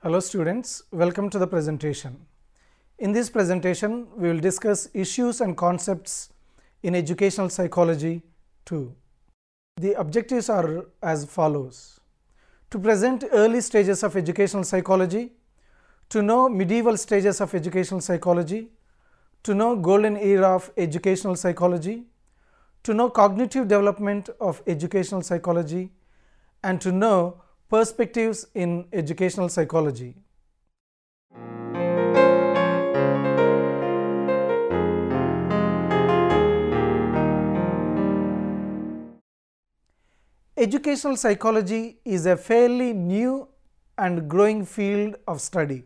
Hello students, welcome to the presentation. In this presentation, we will discuss issues and concepts in educational psychology 2. The objectives are as follows: to present early stages of educational psychology, to know medieval stages of educational psychology, to know golden era of educational psychology, to know cognitive development of educational psychology, and to know perspectives in educational psychology. Educational psychology is a fairly new and growing field of study.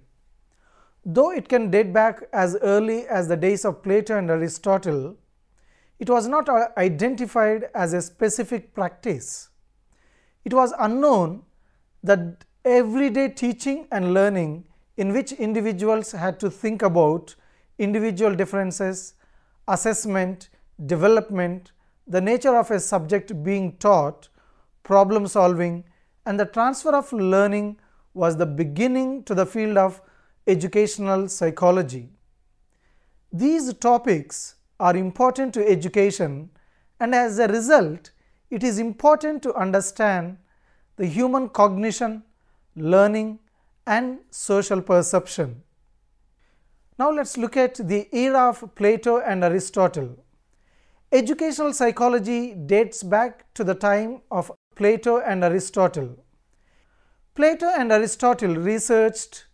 Though it can date back as early as the days of Plato and Aristotle, it was not identified as a specific practice. It was unknown that everyday teaching and learning in which individuals had to think about individual differences, assessment, development, the nature of a subject being taught, problem solving, and the transfer of learning was the beginning to the field of educational psychology. These topics are important to education, and as a result, it is important to understand the human cognition, learning, and social perception. Now let's look at the era of Plato and Aristotle. Educational psychology dates back to the time of Plato and Aristotle. Plato and Aristotle researched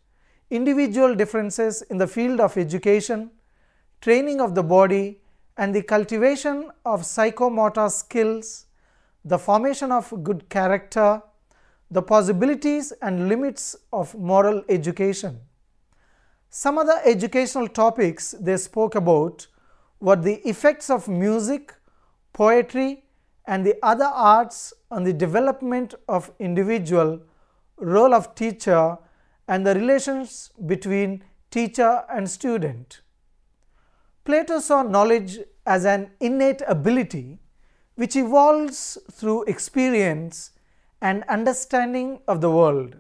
individual differences in the field of education, training of the body, and the cultivation of psychomotor skills, the formation of good character, the possibilities and limits of moral education. Some other educational topics they spoke about were the effects of music, poetry, and the other arts on the development of individual, role of teacher, and the relations between teacher and student. Plato saw knowledge as an innate ability which evolves through experience and understanding of the world.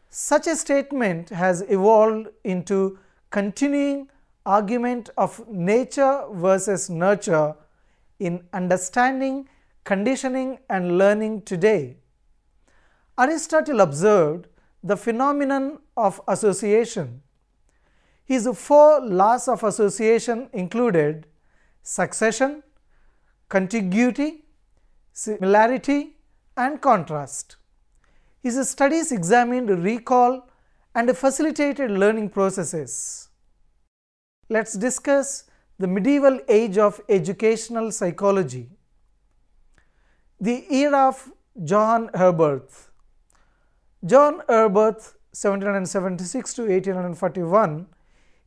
Such a statement has evolved into continuing argument of nature versus nurture in understanding, conditioning, and learning today. Aristotle observed the phenomenon of association. His 4 laws of association included succession, contiguity, similarity, and contrast. His studies examined recall and facilitated learning processes. Let's discuss the medieval age of educational psychology. The era of John Herbert. John Herbert, 1776 to 1841,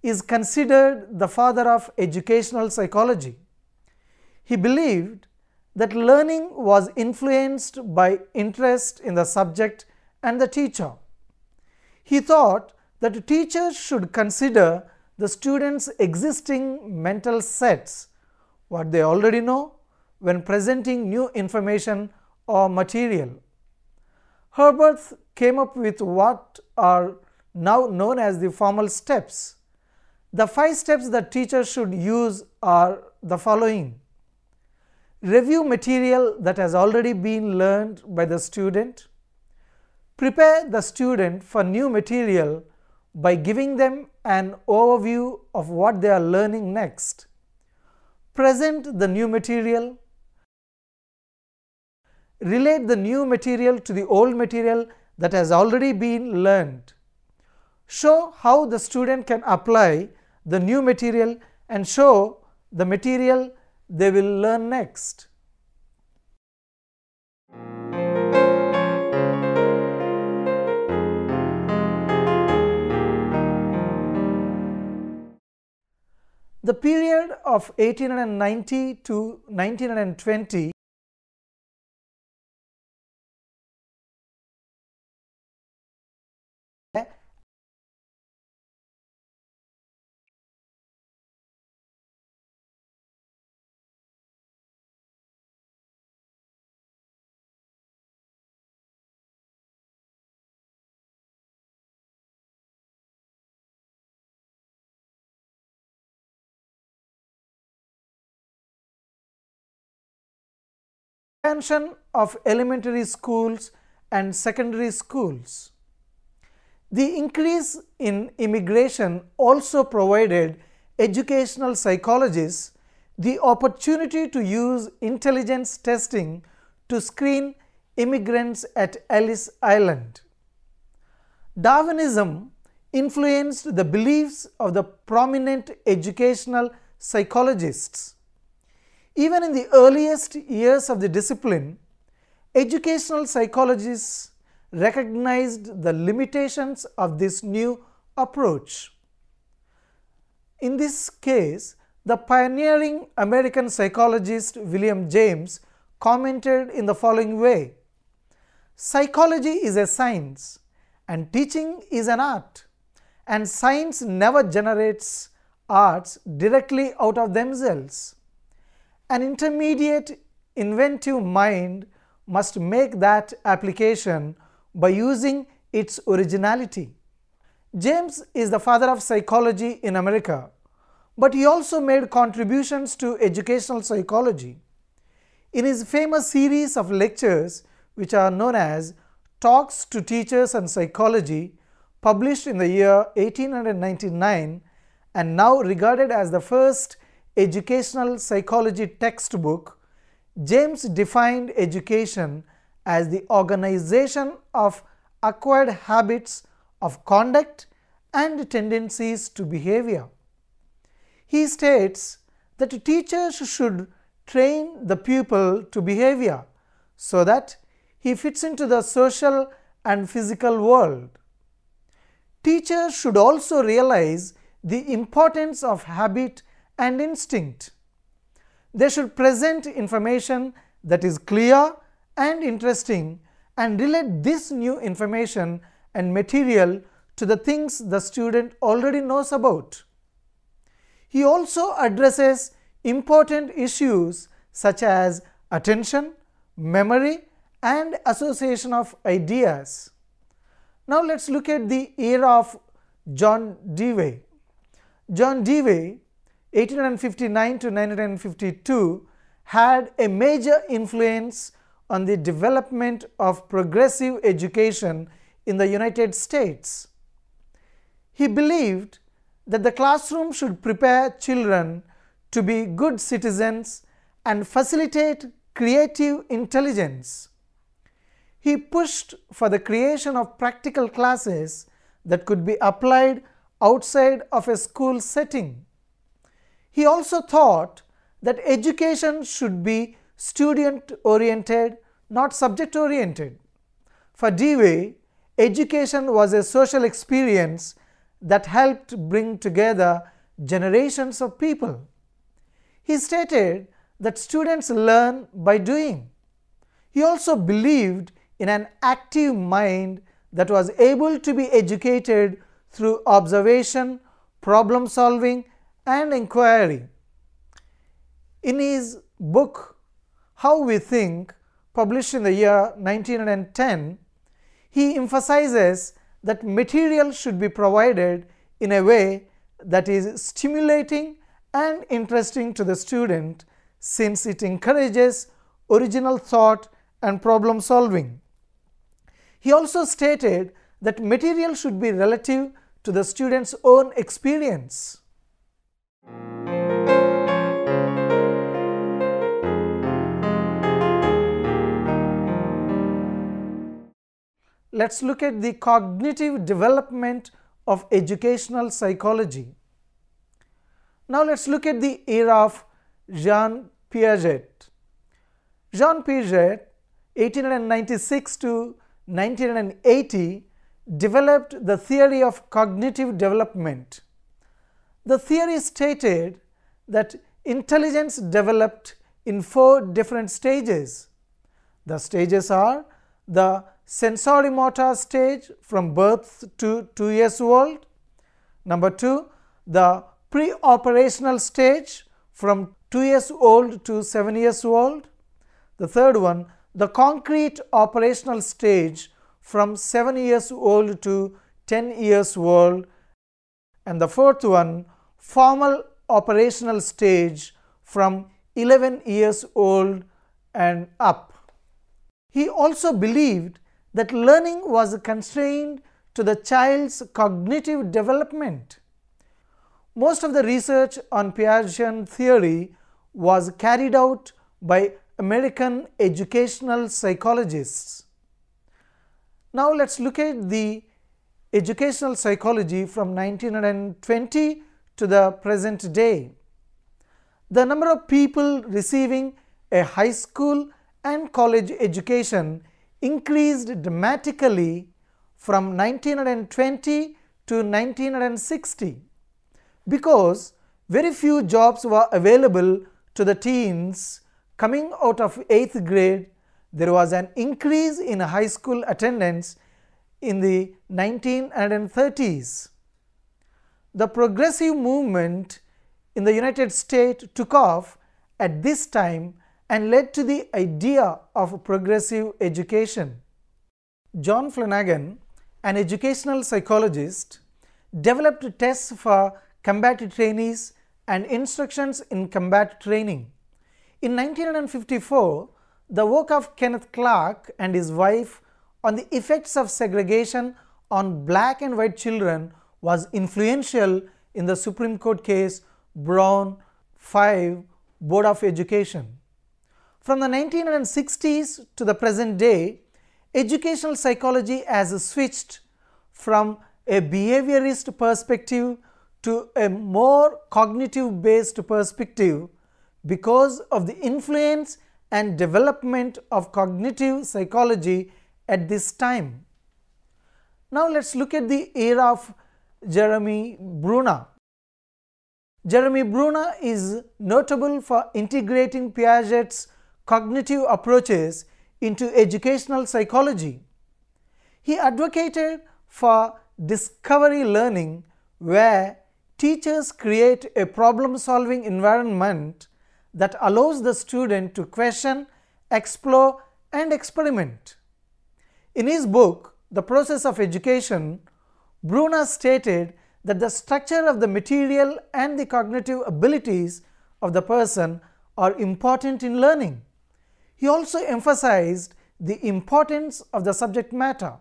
is considered the father of educational psychology. He believed that learning was influenced by interest in the subject and the teacher. He thought that teachers should consider the students' existing mental sets, what they already know, when presenting new information or material. Herbert came up with what are now known as the formal steps. The 5 steps that teachers should use are the following: review material that has already been learned by the student, prepare the student for new material by giving them an overview of what they are learning next, present the new material, relate the new material to the old material that has already been learned, show how the student can apply the new material, and show the material they will learn next. The period of 1890 to 1920 expansion of elementary schools and secondary schools. The increase in immigration also provided educational psychologists the opportunity to use intelligence testing to screen immigrants at Ellis Island. Darwinism influenced the beliefs of the prominent educational psychologists. Even in the earliest years of the discipline, educational psychologists recognized the limitations of this new approach. In this case, the pioneering American psychologist William James commented in the following way: "Psychology is a science and teaching is an art, and science never generates arts directly out of themselves. An intermediate inventive mind must make that application by using its originality." James is the father of psychology in America, but he also made contributions to educational psychology. In his famous series of lectures, which are known as Talks to Teachers on Psychology, published in the year 1899 and now regarded as the first educational psychology textbook, James defined education as the organization of acquired habits of conduct and tendencies to behavior. He states that teachers should train the pupil to behavior so that he fits into the social and physical world. Teachers should also realize the importance of habit and instinct. They should present information that is clear and interesting and relate this new information and material to the things the student already knows about. He also addresses important issues such as attention, memory, and association of ideas. Now let's look at the era of John Dewey. John Dewey, 1859 to 1952, had a major influence on the development of progressive education in the United States. He believed that the classroom should prepare children to be good citizens and facilitate creative intelligence. He pushed for the creation of practical classes that could be applied outside of a school setting. He also thought that education should be student-oriented, not subject-oriented. For Dewey, education was a social experience that helped bring together generations of people. He stated that students learn by doing. He also believed in an active mind that was able to be educated through observation, problem solving, and inquiry. In his book How We Think, published in the year 1910, he emphasizes that material should be provided in a way that is stimulating and interesting to the student, since it encourages original thought and problem solving. He also stated that material should be relative to the student's own experience. Let's look at the cognitive development of educational psychology. Now let's look at the era of Jean Piaget. Jean Piaget, 1896 to 1980, developed the theory of cognitive development. The theory stated that intelligence developed in 4 different stages. The stages are the sensorimotor stage from birth to 2 years old. Number 2, the preoperational stage from 2 years old to 7 years old. The third one, the concrete operational stage from 7 years old to 10 years old. And the fourth one, formal operational stage from 11 years old and up. He also believed that learning was constrained to the child's cognitive development. Most of the research on Piagetian theory was carried out by American educational psychologists. Now let's look at the educational psychology from 1920 to the present day. The number of people receiving a high school and college education increased dramatically from 1920 to 1960 because very few jobs were available to the teens coming out of 8th grade. There was an increase in high school attendance in the 1930s. The progressive movement in the United States took off at this time and led to the idea of progressive education. John Flanagan, an educational psychologist, developed tests for combat trainees and instructions in combat training. In 1954, the work of Kenneth Clark and his wife on the effects of segregation on black and white children was influential in the Supreme Court case Brown 5 Board of Education. From the 1960s to the present day, educational psychology has switched from a behaviorist perspective to a more cognitive based perspective because of the influence and development of cognitive psychology at this time. Now let's look at the era of Jerome Bruner. Jerome Bruner is notable for integrating Piaget's cognitive approaches into educational psychology. He advocated for discovery learning, where teachers create a problem-solving environment that allows the student to question, explore, and experiment. In his book, The Process of Education, Bruner stated that the structure of the material and the cognitive abilities of the person are important in learning. He also emphasized the importance of the subject matter.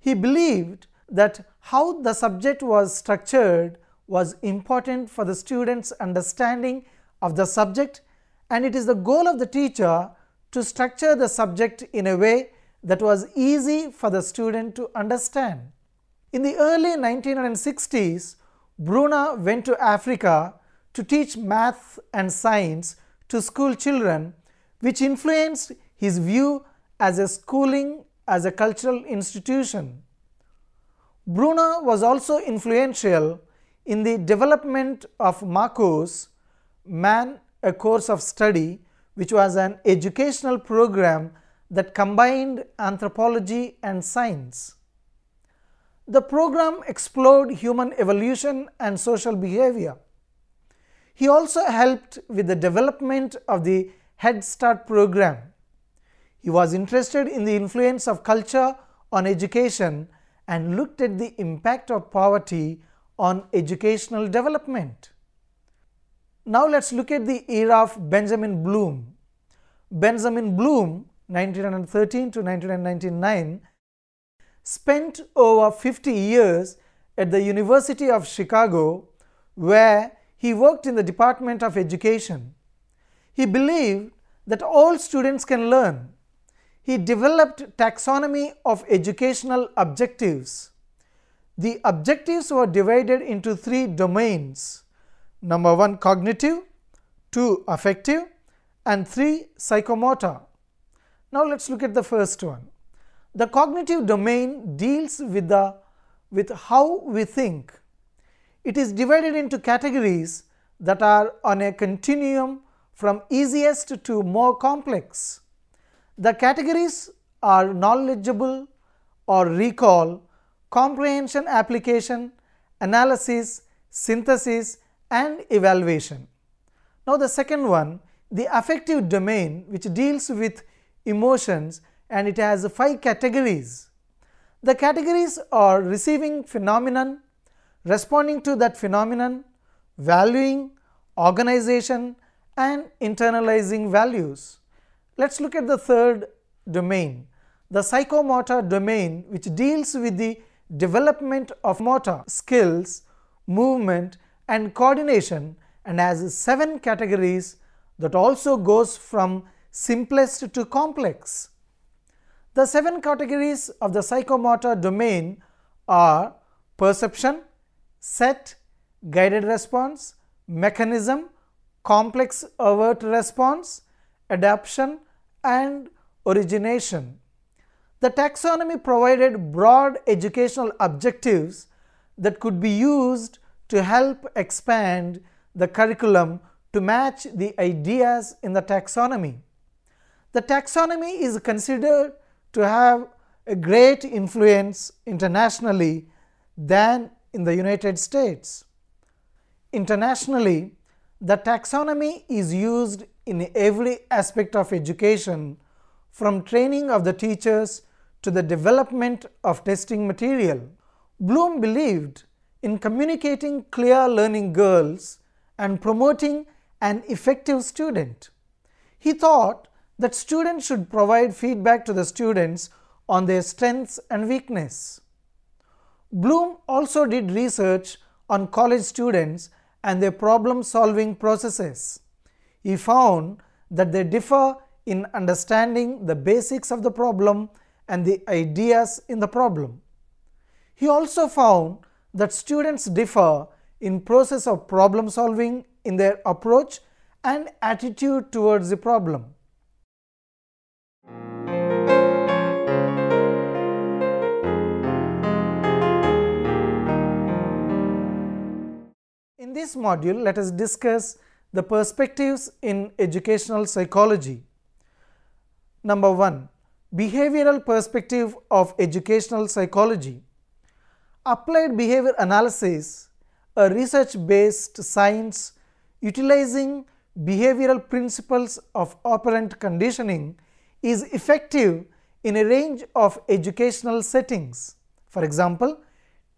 He believed that how the subject was structured was important for the student's understanding of the subject, and it is the goal of the teacher to structure the subject in a way that was easy for the student to understand. In the early 1960s, Bruner went to Africa to teach math and science to school children, which influenced his view as a schooling as a cultural institution. Bruner was also influential in the development of Marco's Man, a Course of Study, which was an educational program that combined anthropology and science. The program explored human evolution and social behavior. He also helped with the development of the Head Start program. He was interested in the influence of culture on education and looked at the impact of poverty on educational development. Now let's look at the era of Benjamin Bloom. Benjamin Bloom, 1913 to 1999, spent over 50 years at the University of Chicago, where he worked in the Department of Education. He believed that all students can learn. He developed taxonomy of educational objectives. The objectives were divided into 3 domains. Number 1, cognitive, 2, affective, and 3, psychomotor. Now let's look at the first one. The cognitive domain deals with how we think. It is divided into categories that are on a continuum from easiest to more complex. The categories are knowledgeable or recall, comprehension, application, analysis, synthesis, and evaluation. Now the second one, the affective domain, which deals with emotions, and it has 5 categories. The categories are receiving phenomenon, responding to that phenomenon, valuing, organization, and internalizing values. Let's look at the third domain, the psychomotor domain, which deals with the development of motor skills, movement and coordination, and has 7 categories that also goes from simplest to complex. The 7 categories of the psychomotor domain are perception, set, guided response, mechanism, complex overt response, adaptation and origination. The taxonomy provided broad educational objectives that could be used to help expand the curriculum to match the ideas in the taxonomy. The taxonomy is considered to have a great influence internationally than in the United States. Internationally, the taxonomy is used in every aspect of education, from training of the teachers to the development of testing material. Bloom believed in communicating clear learning goals and promoting an effective student. He thought that students should provide feedback to the students on their strengths and weakness. Bloom also did research on college students and their problem-solving processes. He found that they differ in understanding the basics of the problem and the ideas in the problem. He also found that students differ in process of problem solving in their approach and attitude towards the problem. In this module, let us discuss the perspectives in educational psychology. Number 1. Behavioral perspective of educational psychology. Applied behavior analysis, a research-based science utilizing behavioral principles of operant conditioning, is effective in a range of educational settings. For example,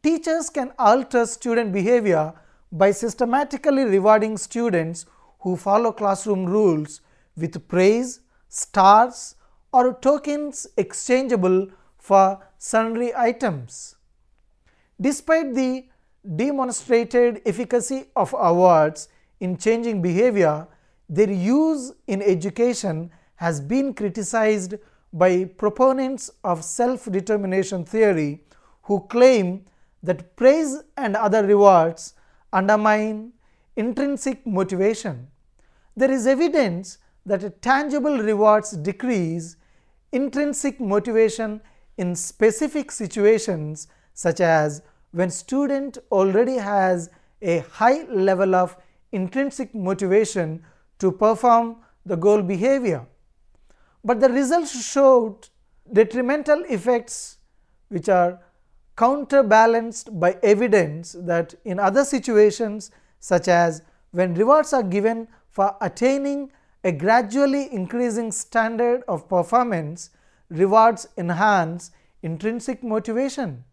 teachers can alter student behavior by systematically rewarding students who follow classroom rules with praise, stars, or tokens exchangeable for sundry items. Despite the demonstrated efficacy of awards in changing behavior, their use in education has been criticized by proponents of self-determination theory, who claim that praise and other rewards undermine intrinsic motivation. There is evidence that tangible rewards decrease intrinsic motivation in specific situations, such as when student already has a high level of intrinsic motivation to perform the goal behavior. But the results showed detrimental effects which are counterbalanced by evidence that in other situations, such as when rewards are given for attaining a gradually increasing standard of performance, rewards enhance intrinsic motivation.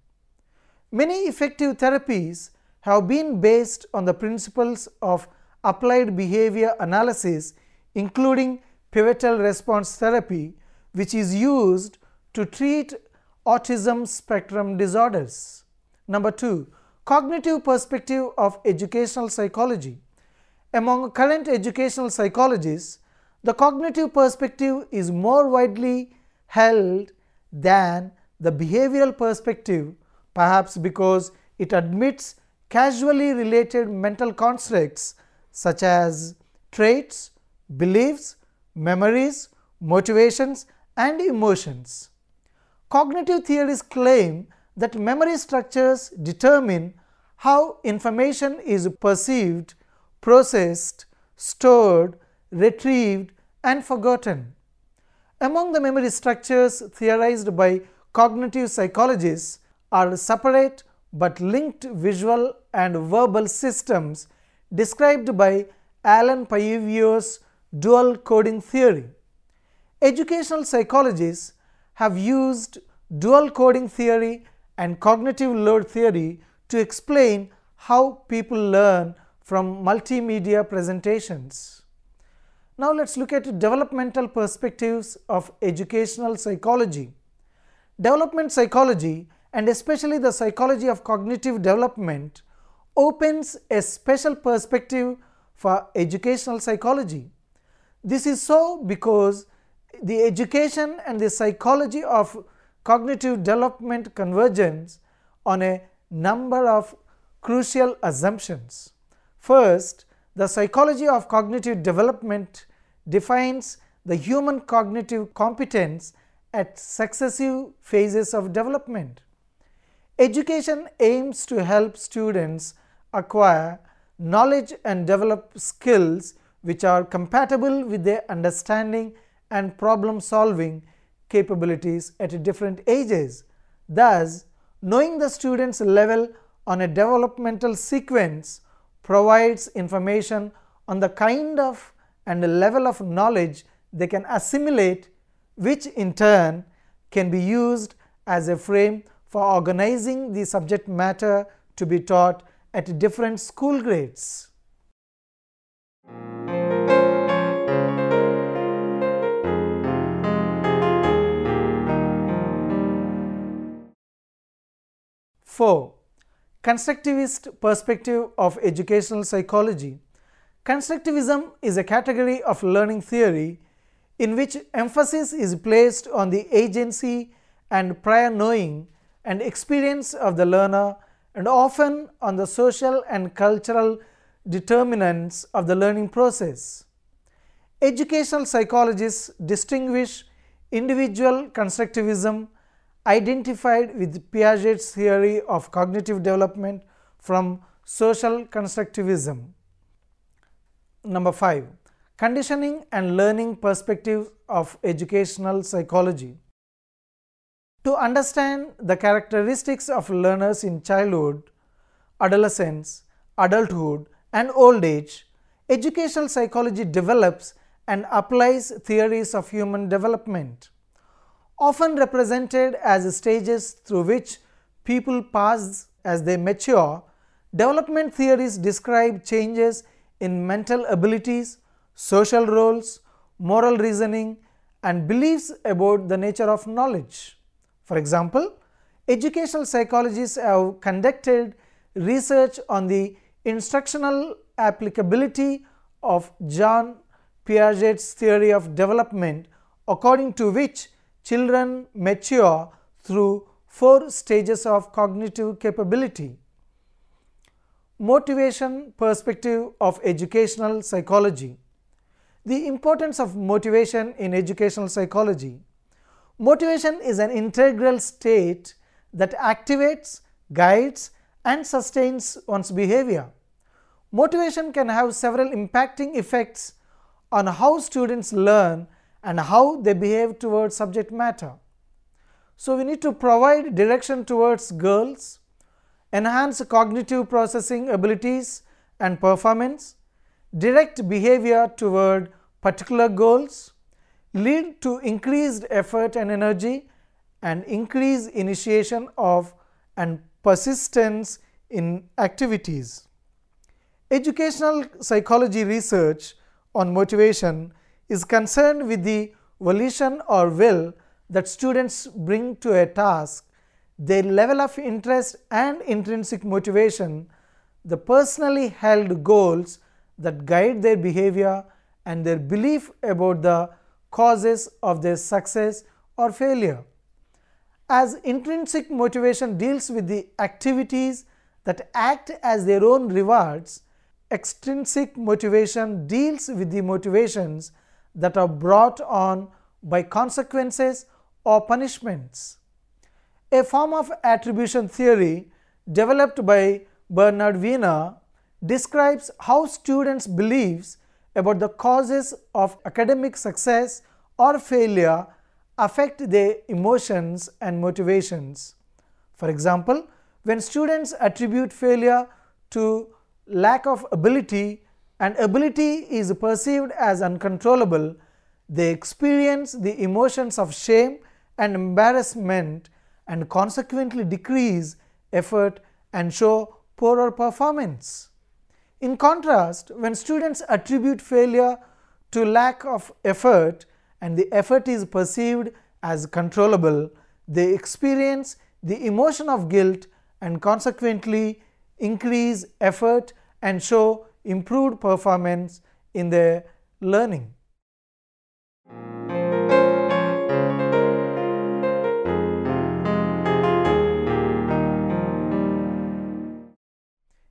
Many effective therapies have been based on the principles of applied behavior analysis, including pivotal response therapy, which is used to treat autism spectrum disorders. Number 2. Cognitive perspective of educational psychology. Among current educational psychologists, the cognitive perspective is more widely held than the behavioral perspective, perhaps because it admits casually related mental constructs such as traits, beliefs, memories, motivations, and emotions. Cognitive theories claim that memory structures determine how information is perceived, processed, stored, retrieved, and forgotten. Among the memory structures theorized by cognitive psychologists are separate but linked visual and verbal systems described by Alan Paivio's dual coding theory. Educational psychologists have used dual coding theory and cognitive load theory to explain how people learn from multimedia presentations. Now let's look at developmental perspectives of educational psychology. Development psychology, and especially the psychology of cognitive development, opens a special perspective for educational psychology. This is so because the education and the psychology of cognitive development convergence on a number of crucial assumptions. First, the psychology of cognitive development defines the human cognitive competence at successive phases of development. Education aims to help students acquire knowledge and develop skills which are compatible with their understanding and problem solving capabilities at different ages. Thus, knowing the student's level on a developmental sequence provides information on the kind of and level of knowledge they can assimilate, which in turn can be used as a frame for organizing the subject matter to be taught at different school grades. Four, Constructivist Perspective of Educational Psychology. Constructivism is a category of learning theory in which emphasis is placed on the agency and prior knowing and experience of the learner, and often on the social and cultural determinants of the learning process. Educational psychologists distinguish individual constructivism identified with Piaget's theory of cognitive development from social constructivism. Number 5. Conditioning and learning perspective of educational psychology. To understand the characteristics of learners in childhood, adolescence, adulthood, and old age, educational psychology develops and applies theories of human development. Often represented as stages through which people pass as they mature, development theories describe changes in mental abilities, social roles, moral reasoning, and beliefs about the nature of knowledge. For example, educational psychologists have conducted research on the instructional applicability of John Piaget's theory of development, according to which children mature through 4 stages of cognitive capability. Motivation perspective of educational psychology. The importance of motivation in educational psychology. Motivation is an integral state that activates, guides, and sustains one's behavior. Motivation can have several impacting effects on how students learn and how they behave towards subject matter. So we need to provide direction towards goals, enhance cognitive processing abilities and performance, direct behavior toward particular goals, lead to increased effort and energy, and increase initiation of and persistence in activities. Educational psychology research on motivation is concerned with the volition or will that students bring to a task, their level of interest and intrinsic motivation, the personally held goals that guide their behavior, and their belief about the causes of their success or failure. As intrinsic motivation deals with the activities that act as their own rewards, extrinsic motivation deals with the motivations that are brought on by consequences or punishments. A form of attribution theory developed by Bernard Wiener describes how students' beliefs about the causes of academic success or failure affect their emotions and motivations. For example, when students attribute failure to lack of ability and ability is perceived as uncontrollable, they experience the emotions of shame and embarrassment and consequently decrease effort and show poorer performance. In contrast, when students attribute failure to lack of effort and the effort is perceived as controllable, they experience the emotion of guilt and consequently increase effort and show improved performance in their learning.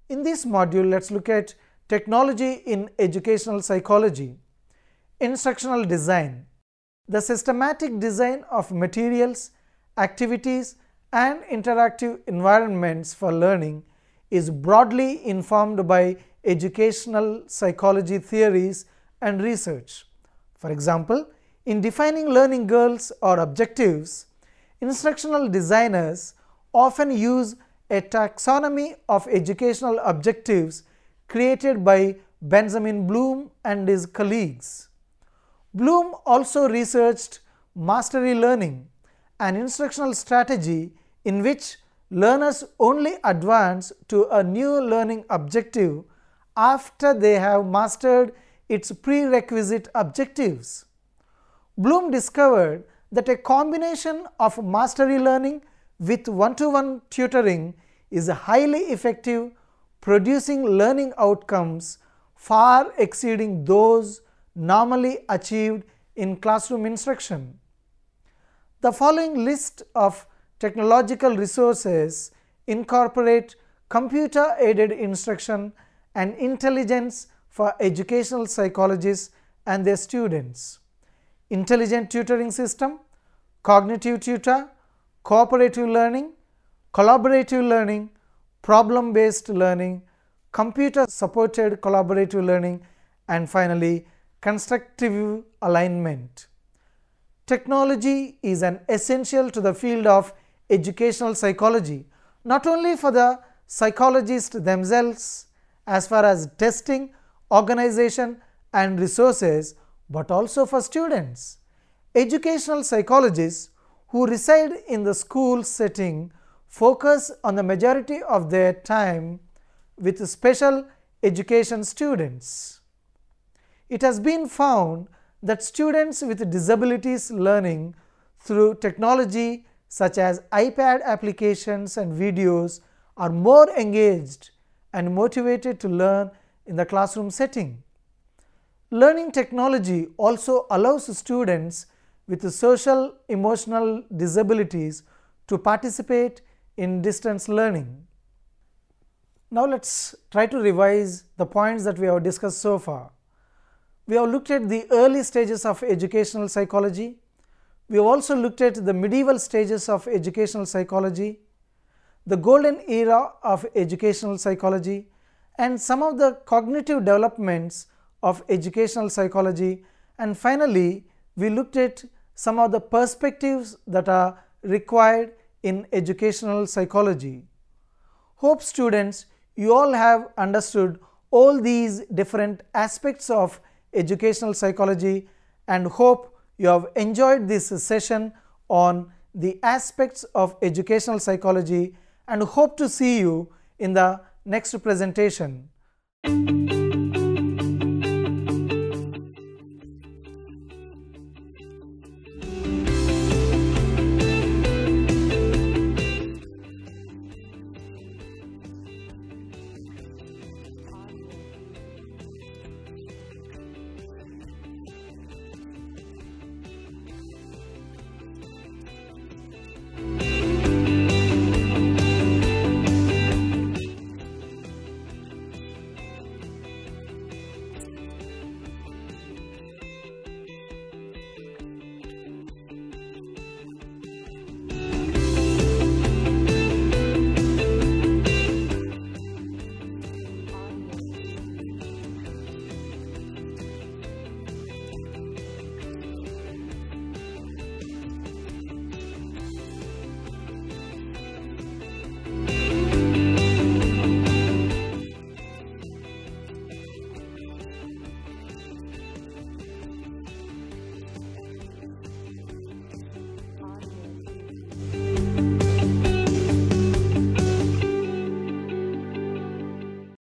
In this module, let's look at technology in educational psychology, instructional design. The systematic design of materials, activities, and interactive environments for learning is broadly informed by educational psychology theories and research. For example, in defining learning goals or objectives, instructional designers often use a taxonomy of educational objectives created by Benjamin Bloom and his colleagues. Bloom also researched mastery learning, an instructional strategy in which learners only advance to a new learning objective after they have mastered its prerequisite objectives. Bloom discovered that a combination of mastery learning with one-to-one tutoring is highly effective, producing learning outcomes far exceeding those normally achieved in classroom instruction. The following list of technological resources incorporate computer-aided instruction and intelligence for educational psychologists and their students: intelligent tutoring system, cognitive tutor, cooperative learning, collaborative learning, problem-based learning, computer-supported collaborative learning, and finally constructive alignment. Technology is an essential to the field of educational psychology, not only for the psychologists themselves as far as testing, organization and resources, but also for students. Educational psychologists who reside in the school setting focus on the majority of their time with special education students. It has been found that students with disabilities learning through technology such as iPad applications and videos are more engaged and motivated to learn in the classroom setting. Learning technology also allows students with social emotional disabilities to participate in distance learning. Now let's try to revise the points that we have discussed so far. We have looked at the early stages of educational psychology. We have also looked at the medieval stages of educational psychology, the golden era of educational psychology, and some of the cognitive developments of educational psychology, and finally we looked at some of the perspectives that are required in educational psychology. Hope students, you all have understood all these different aspects of educational psychology, and hope you have enjoyed this session on the aspects of educational psychology, and hope to see you in the next presentation.